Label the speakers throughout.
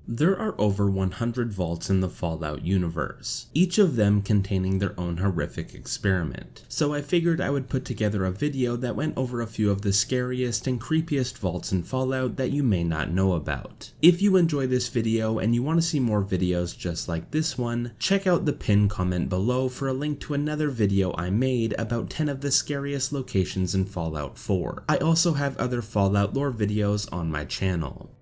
Speaker 1: There are over 100 vaults in the Fallout universe, each of them containing their own horrific experiment, so I figured I would put together a video that went over a few of the scariest and creepiest vaults in Fallout that you may not know about. If you enjoy this video and you want to see more videos just like this one, check out the pinned comment below for a link to another video I made about 10 of the scariest locations in Fallout 4. I also have other Fallout lore videos on my channel.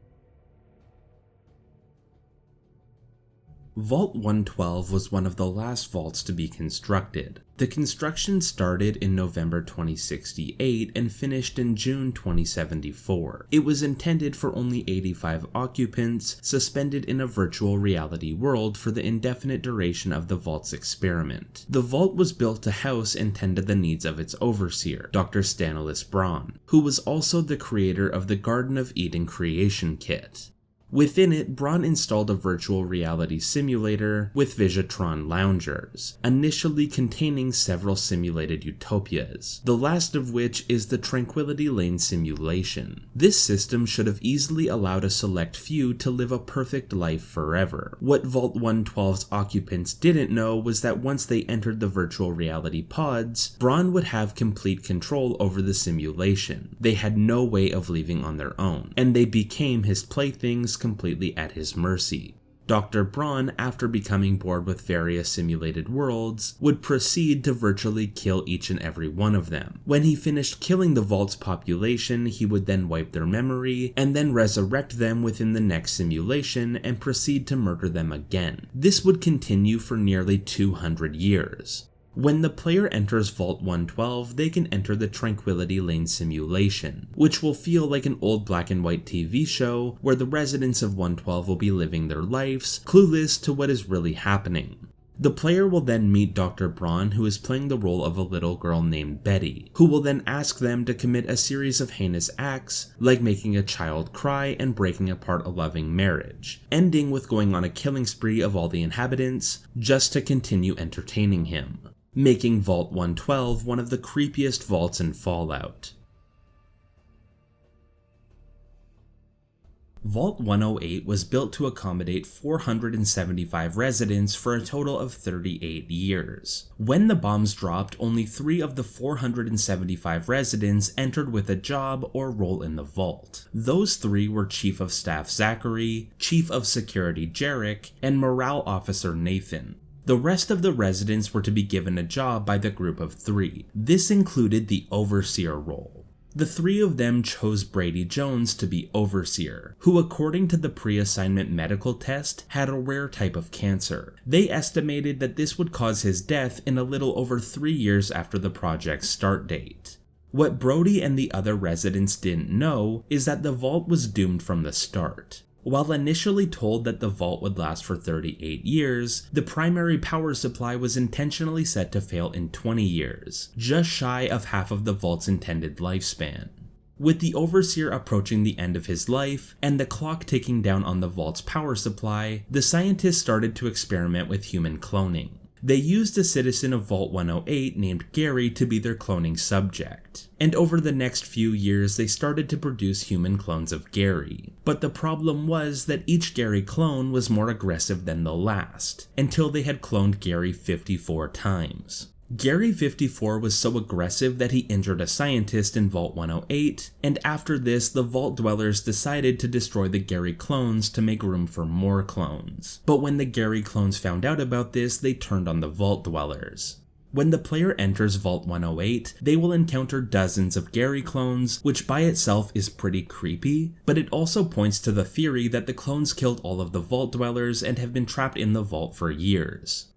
Speaker 1: Vault 112 was one of the last vaults to be constructed. The construction started in November 2068 and finished in June 2074. It was intended for only 85 occupants, suspended in a virtual reality world for the indefinite duration of the vault's experiment. The vault was built to house and tend to the needs of its overseer, Dr. Stanislaus Braun, who was also the creator of the Garden of Eden creation kit. Within it, Braun installed a virtual reality simulator with Visitron loungers, initially containing several simulated utopias, the last of which is the Tranquility Lane simulation. This system should have easily allowed a select few to live a perfect life forever. What Vault 112's occupants didn't know was that once they entered the virtual reality pods, Braun would have complete control over the simulation. They had no way of leaving on their own, and they became his playthings completely at his mercy. Dr. Braun, after becoming bored with various simulated worlds, would proceed to virtually kill each and every one of them. When he finished killing the Vault's population, he would then wipe their memory, and then resurrect them within the next simulation and proceed to murder them again. This would continue for nearly 200 years. When the player enters Vault 112, they can enter the Tranquility Lane simulation, which will feel like an old black and white TV show where the residents of 112 will be living their lives, clueless to what is really happening. The player will then meet Dr. Braun, who is playing the role of a little girl named Betty, who will then ask them to commit a series of heinous acts, like making a child cry and breaking apart a loving marriage, ending with going on a killing spree of all the inhabitants, just to continue entertaining him, making Vault 112 one of the creepiest vaults in Fallout. Vault 108 was built to accommodate 475 residents for a total of 38 years. When the bombs dropped, only 3 of the 475 residents entered with a job or role in the vault. Those 3 were Chief of Staff Zachary, Chief of Security Jarek, and Morale Officer Nathan. The rest of the residents were to be given a job by the group of 3. This included the Overseer role. The 3 of them chose Brady Jones to be Overseer, who according to the pre-assignment medical test had a rare type of cancer. They estimated that this would cause his death in a little over 3 years after the project's start date. What Brody and the other residents didn't know is that the vault was doomed from the start. While initially told that the vault would last for 38 years, the primary power supply was intentionally set to fail in 20 years, just shy of half of the vault's intended lifespan. With the Overseer approaching the end of his life, and the clock ticking down on the vault's power supply, the scientists started to experiment with human cloning. They used a citizen of Vault 108 named Gary to be their cloning subject, and over the next few years they started to produce human clones of Gary. But the problem was that each Gary clone was more aggressive than the last, until they had cloned Gary 54 times. Gary 54 was so aggressive that he injured a scientist in Vault 108, and after this the Vault dwellers decided to destroy the Gary clones to make room for more clones. But when the Gary clones found out about this, they turned on the Vault dwellers. When the player enters Vault 108, they will encounter dozens of Gary clones, which by itself is pretty creepy, but it also points to the theory that the clones killed all of the Vault dwellers and have been trapped in the vault for years.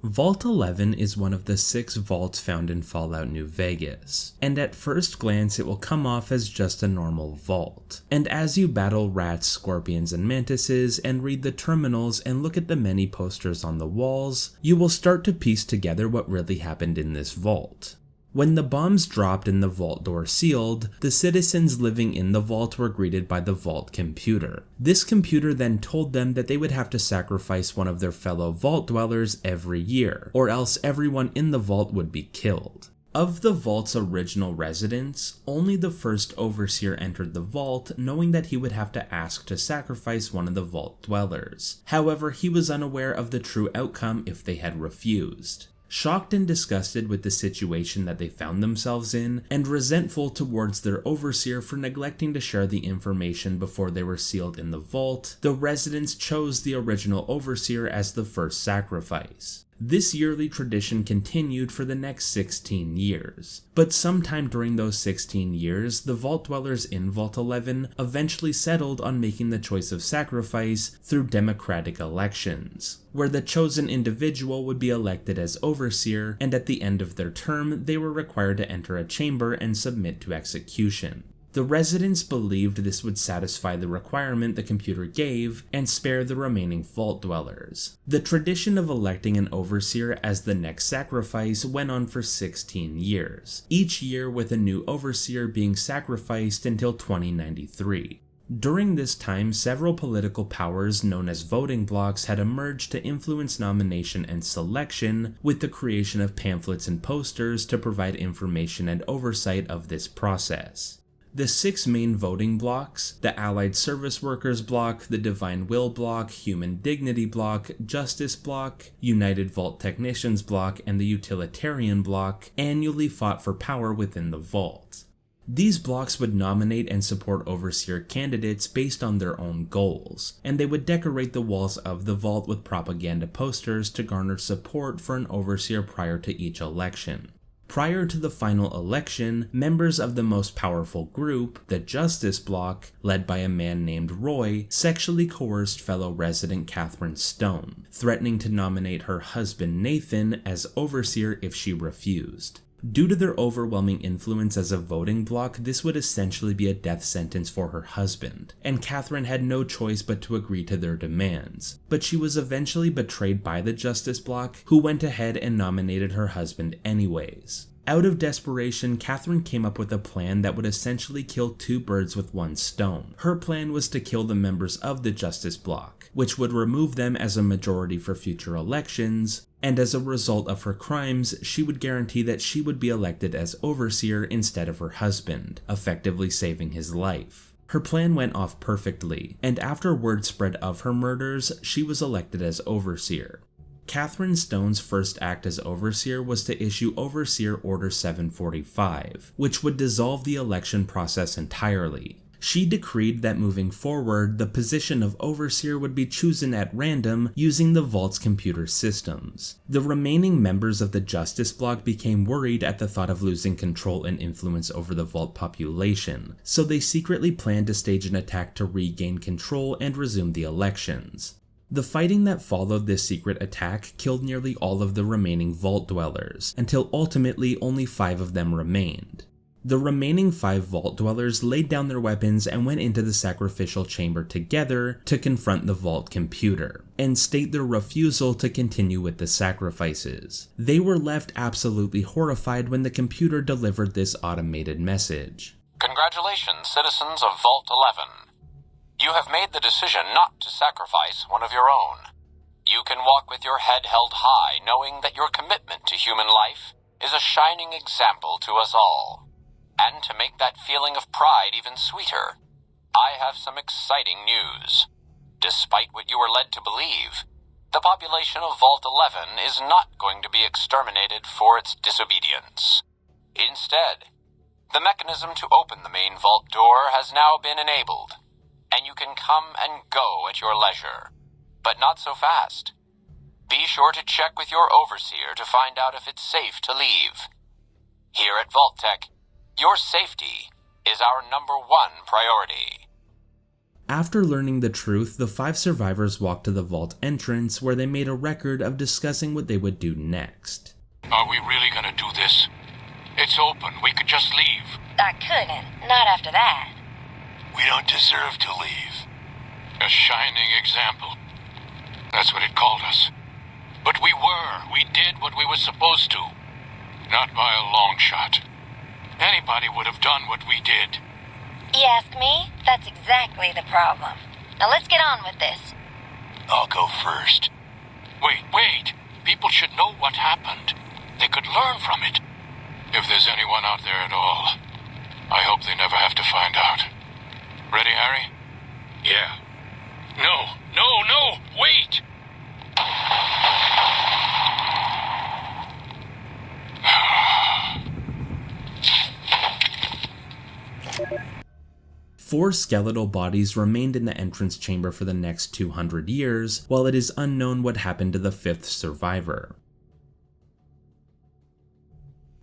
Speaker 1: Vault 11 is one of the 6 vaults found in Fallout New Vegas, and at first glance it will come off as just a normal vault. And as you battle rats, scorpions, and mantises, and read the terminals and look at the many posters on the walls, you will start to piece together what really happened in this vault. When the bombs dropped and the vault door sealed, the citizens living in the vault were greeted by the vault computer. This computer then told them that they would have to sacrifice one of their fellow vault dwellers every year, or else everyone in the vault would be killed. Of the vault's original residents, only the first overseer entered the vault, knowing that he would have to ask to sacrifice one of the vault dwellers. However, he was unaware of the true outcome if they had refused. Shocked and disgusted with the situation that they found themselves in, and resentful towards their overseer for neglecting to share the information before they were sealed in the vault, the residents chose the original overseer as the first sacrifice. This yearly tradition continued for the next 16 years, but sometime during those 16 years, the vault dwellers in Vault 11 eventually settled on making the choice of sacrifice through democratic elections, where the chosen individual would be elected as overseer, and at the end of their term, they were required to enter a chamber and submit to execution. The residents believed this would satisfy the requirement the computer gave and spare the remaining vault dwellers. The tradition of electing an overseer as the next sacrifice went on for 16 years, each year with a new overseer being sacrificed until 2093. During this time, several political powers known as voting blocks had emerged to influence nomination and selection, with the creation of pamphlets and posters to provide information and oversight of this process. The 6 main voting blocks, the Allied Service Workers Bloc, the Divine Will Bloc, Human Dignity Bloc, Justice Bloc, United Vault Technicians Bloc, and the Utilitarian Bloc, annually fought for power within the vault. These blocks would nominate and support overseer candidates based on their own goals, and they would decorate the walls of the vault with propaganda posters to garner support for an overseer prior to each election. Prior to the final election, members of the most powerful group, the Justice Bloc, led by a man named Roy, sexually coerced fellow resident Catherine Stone, threatening to nominate her husband Nathan as overseer if she refused. Due to their overwhelming influence as a voting bloc, this would essentially be a death sentence for her husband, and Catherine had no choice but to agree to their demands. But she was eventually betrayed by the Justice Bloc, who went ahead and nominated her husband anyways. Out of desperation, Catherine came up with a plan that would essentially kill 2 birds with 1 stone. Her plan was to kill the members of the Justice Bloc, which would remove them as a majority for future elections, and as a result of her crimes, she would guarantee that she would be elected as overseer instead of her husband, effectively saving his life. Her plan went off perfectly, and after word spread of her murders, she was elected as overseer. Catherine Stone's first act as overseer was to issue Overseer Order 745, which would dissolve the election process entirely. She decreed that moving forward, the position of overseer would be chosen at random using the vault's computer systems. The remaining members of the Justice Bloc became worried at the thought of losing control and influence over the vault population, so they secretly planned to stage an attack to regain control and resume the elections. The fighting that followed this secret attack killed nearly all of the remaining vault dwellers, until ultimately only 5 of them remained. The remaining 5 vault dwellers laid down their weapons and went into the sacrificial chamber together to confront the vault computer, and state their refusal to continue with the sacrifices. They were left absolutely horrified when the computer delivered this automated message.
Speaker 2: Congratulations, citizens of Vault 11. You have made the decision not to sacrifice one of your own. You can walk with your head held high, knowing that your commitment to human life is a shining example to us all. And to make that feeling of pride even sweeter, I have some exciting news. Despite what you were led to believe, the population of Vault 11 is not going to be exterminated for its disobedience. Instead, the mechanism to open the main vault door has now been enabled, and you can come and go at your leisure. But not so fast. Be sure to check with your overseer to find out if it's safe to leave. Here at Vault-Tec, your safety is our #1 priority.
Speaker 1: After learning the truth, the 5 survivors walked to the vault entrance where they made a record of discussing what they would do next.
Speaker 3: Are we really gonna do this? It's open, we could just leave.
Speaker 4: I couldn't, not after that.
Speaker 3: We don't deserve to leave. A shining example. That's what it called us. But we did what we were supposed to. Not by a long shot. Anybody would have done what we did.
Speaker 4: You ask me? That's exactly the problem. Now let's get on with this.
Speaker 3: I'll go first. Wait. People should know what happened. They could learn from it. If there's anyone out there at all, I hope they never have to find out. Ready, Harry? Yeah. No, wait!
Speaker 1: Four skeletal bodies remained in the entrance chamber for the next 200 years, while it is unknown what happened to the fifth survivor.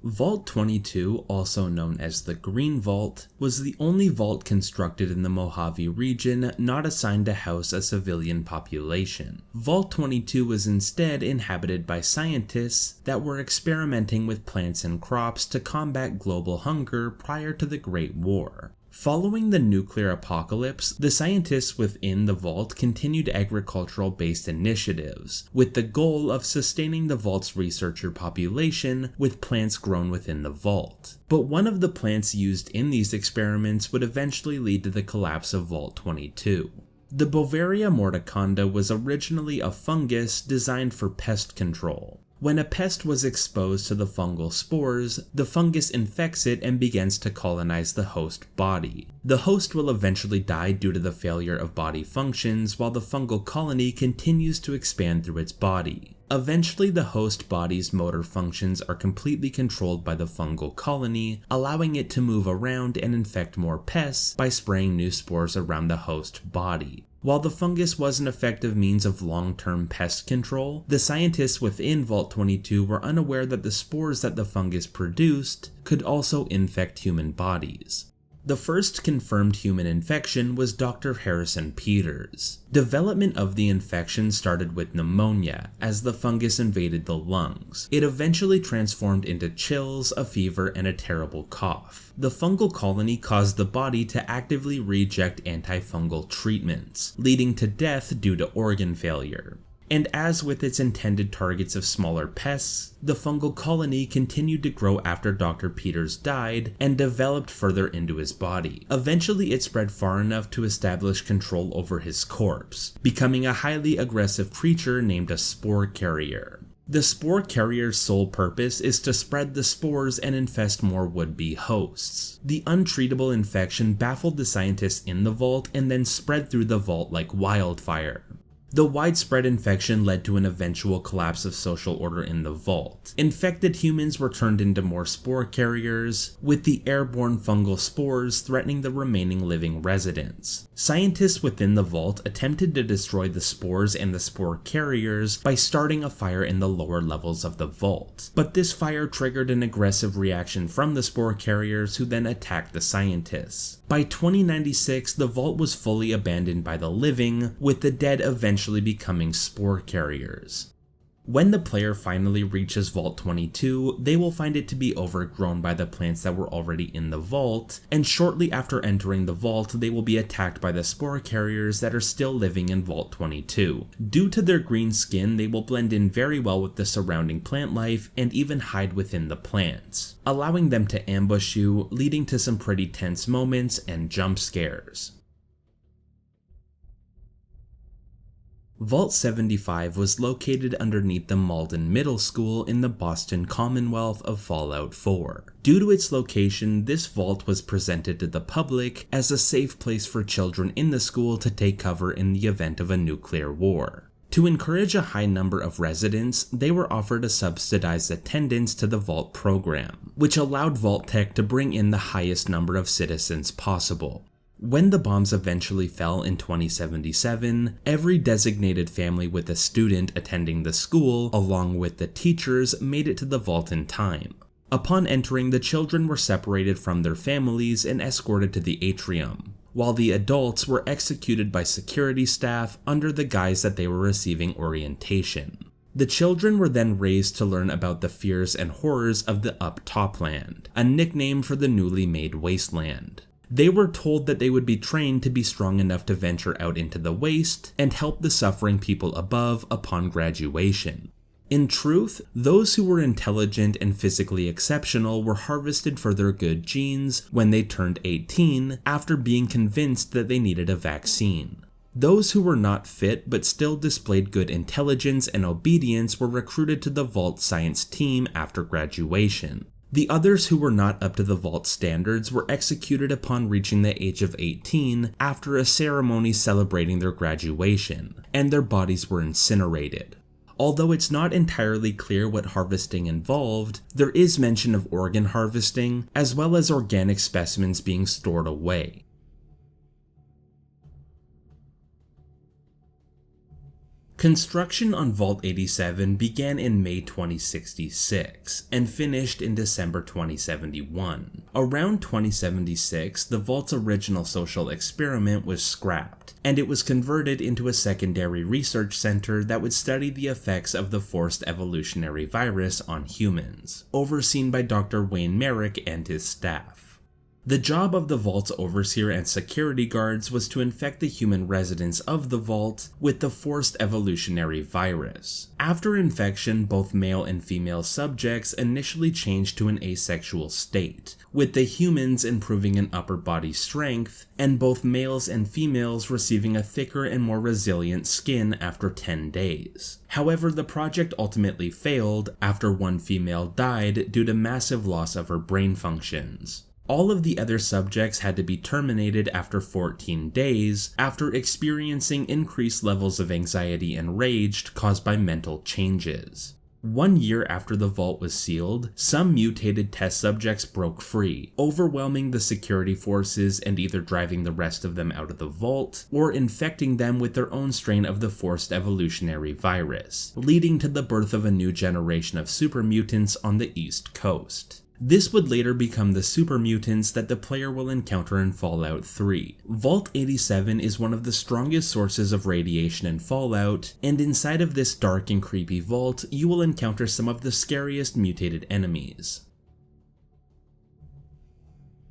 Speaker 1: Vault 22, also known as the Green Vault, was the only vault constructed in the Mojave region not assigned to house a civilian population. Vault 22 was instead inhabited by scientists that were experimenting with plants and crops to combat global hunger prior to the Great War. Following the nuclear apocalypse, the scientists within the vault continued agricultural-based initiatives, with the goal of sustaining the vault's researcher population with plants grown within the vault. But one of the plants used in these experiments would eventually lead to the collapse of Vault 22. The Bovaria morticonda was originally a fungus designed for pest control. When a pest was exposed to the fungal spores, the fungus infects it and begins to colonize the host body. The host will eventually die due to the failure of body functions, while the fungal colony continues to expand through its body. Eventually, the host body's motor functions are completely controlled by the fungal colony, allowing it to move around and infect more pests by spraying new spores around the host body. While the fungus was an effective means of long-term pest control, the scientists within Vault 22 were unaware that the spores that the fungus produced could also infect human bodies. The first confirmed human infection was Dr. Harrison Peters. Development of the infection started with pneumonia, as the fungus invaded the lungs. It eventually transformed into chills, a fever, and a terrible cough. The fungal colony caused the body to actively reject antifungal treatments, leading to death due to organ failure. And as with its intended targets of smaller pests, the fungal colony continued to grow after Dr. Peters died and developed further into his body. Eventually it spread far enough to establish control over his corpse, becoming a highly aggressive creature named a spore carrier. The spore carrier's sole purpose is to spread the spores and infest more would-be hosts. The untreatable infection baffled the scientists in the vault and then spread through the vault like wildfire. The widespread infection led to an eventual collapse of social order in the vault. Infected humans were turned into more spore carriers, with the airborne fungal spores threatening the remaining living residents. Scientists within the vault attempted to destroy the spores and the spore carriers by starting a fire in the lower levels of the vault, but this fire triggered an aggressive reaction from the spore carriers who then attacked the scientists. By 2096, the vault was fully abandoned by the living, with the dead eventually becoming spore carriers. When the player finally reaches Vault 22, they will find it to be overgrown by the plants that were already in the vault, and shortly after entering the vault, they will be attacked by the spore carriers that are still living in Vault 22. Due to their green skin, they will blend in very well with the surrounding plant life and even hide within the plants, allowing them to ambush you, leading to some pretty tense moments and jump scares. Vault 75 was located underneath the Malden Middle School in the Boston Commonwealth of Fallout 4. Due to its location, this vault was presented to the public as a safe place for children in the school to take cover in the event of a nuclear war. To encourage a high number of residents, they were offered a subsidized attendance to the Vault program, which allowed Vault Tech to bring in the highest number of citizens possible. When the bombs eventually fell in 2077, every designated family with a student attending the school, along with the teachers, made it to the vault in time. Upon entering, the children were separated from their families and escorted to the atrium, while the adults were executed by security staff under the guise that they were receiving orientation. The children were then raised to learn about the fears and horrors of the Up Top Land, a nickname for the newly made wasteland. They were told that they would be trained to be strong enough to venture out into the waste and help the suffering people above upon graduation. In truth, those who were intelligent and physically exceptional were harvested for their good genes when they turned 18 after being convinced that they needed a vaccine. Those who were not fit but still displayed good intelligence and obedience were recruited to the Vault Science team after graduation. The others who were not up to the vault standards were executed upon reaching the age of 18 after a ceremony celebrating their graduation, and their bodies were incinerated. Although it's not entirely clear what harvesting involved, there is mention of organ harvesting, as well as organic specimens being stored away. Construction on Vault 87 began in May 2066 and finished in December 2071. Around 2076, the Vault's original social experiment was scrapped, and it was converted into a secondary research center that would study the effects of the forced evolutionary virus on humans, overseen by Dr. Wayne Merrick and his staff. The job of the Vault's overseer and security guards was to infect the human residents of the Vault with the forced evolutionary virus. After infection, both male and female subjects initially changed to an asexual state, with the humans improving in upper body strength, and both males and females receiving a thicker and more resilient skin after 10 days. However, the project ultimately failed after one female died due to massive loss of her brain functions. All of the other subjects had to be terminated after 14 days after experiencing increased levels of anxiety and rage caused by mental changes. 1 year after the vault was sealed, some mutated test subjects broke free, overwhelming the security forces and either driving the rest of them out of the vault or infecting them with their own strain of the forced evolutionary virus, leading to the birth of a new generation of super mutants on the East Coast. This would later become the super mutants that the player will encounter in Fallout 3. Vault 87 is one of the strongest sources of radiation in Fallout, and inside of this dark and creepy vault, you will encounter some of the scariest mutated enemies.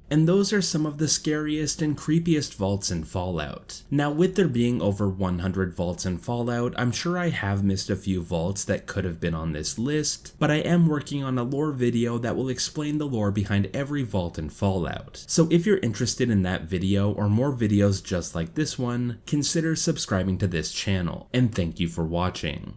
Speaker 1: And those are some of the scariest and creepiest vaults in Fallout. Now, with there being over 100 vaults in Fallout, I'm sure I have missed a few vaults that could have been on this list, but I am working on a lore video that will explain the lore behind every vault in Fallout. So if you're interested in that video or more videos just like this one, consider subscribing to this channel, and thank you for watching.